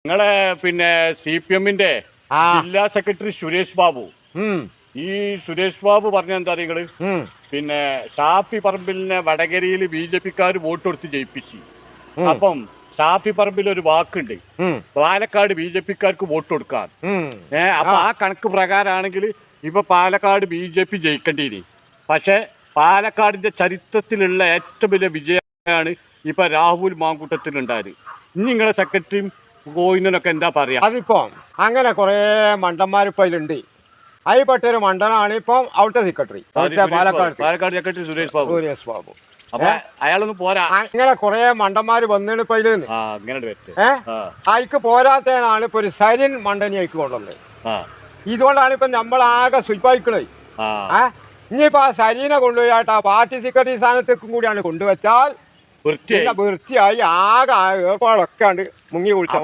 നിങ്ങളെ പിന്നെ CPM-ന്റെ ജില്ലാ സെക്രട്ടറി സുരേഷ് ബാബു ഈ സുരേഷ് ബാബു പറഞ്ഞ എന്താ നിങ്ങള് പിന്നെ ഷാഫി പറമ്പിലിനെ വടകരയിൽ BJP-ക്കാർ വോട്ട് കൊടുത്ത് ജയിപ്പിച്ചു. അപ്പം ഷാഫി പറമ്പിൽ ഒരു വാക്കുണ്ട്, പാലക്കാട് BJP-ക്കാർക്ക് വോട്ട് കൊടുക്കാൻ. അപ്പൊ ആ കണക്ക് പ്രകാരമാണെങ്കിൽ ഇപ്പൊ പാലക്കാട് BJP ജയിക്കേണ്ടിനി. പക്ഷെ പാലക്കാടിന്റെ ചരിത്രത്തിലുള്ള ഏറ്റവും വലിയ വിജയമാണ് ഇപ്പൊ രാഹുൽ മാങ്കൂട്ടത്തിലുണ്ടായത്. ഇനി നിങ്ങളെ സെക്രട്ടറിയും ഗോവിന്ദനൊക്കെ എന്താ പറയാ? അതിപ്പോ അങ്ങനെ കുറെ മണ്ടന്മാരിപ്പോ അതിലുണ്ട്. അതിൽപ്പെട്ടൊരു മണ്ടനാണ് ഇപ്പം അവിടുത്തെ സെക്രട്ടറി, പാലക്കാട് സെക്രട്ടറി സുരേഷ് ബാബു. അപ്പൊ അയാളൊന്നും പോരാ. അങ്ങനെ കുറെ മണ്ടന്മാര് വന്നിട്ട് ഇപ്പൊ ഇതിൽ അയക്ക് പോരാത്തതിനാണ് ഇപ്പൊ ഒരു സരിൻ മണ്ടനി അയക്ക് കൊണ്ടുവന്നത്. ഇതുകൊണ്ടാണ് ഇപ്പൊ നമ്മളാകെ സുൽപ്പായിക്കളെ. ഇനിയിപ്പോ ആ സരീനെ കൊണ്ടുപോയിട്ട് ആ പാർട്ടി സെക്രട്ടറി സ്ഥാനത്തേക്കും കൂടിയാണ് കൊണ്ടുവച്ചാൽ വൃത്തിയായി ആകെ ഏർപ്പാടൊക്കെ മുങ്ങി കുളിച്ച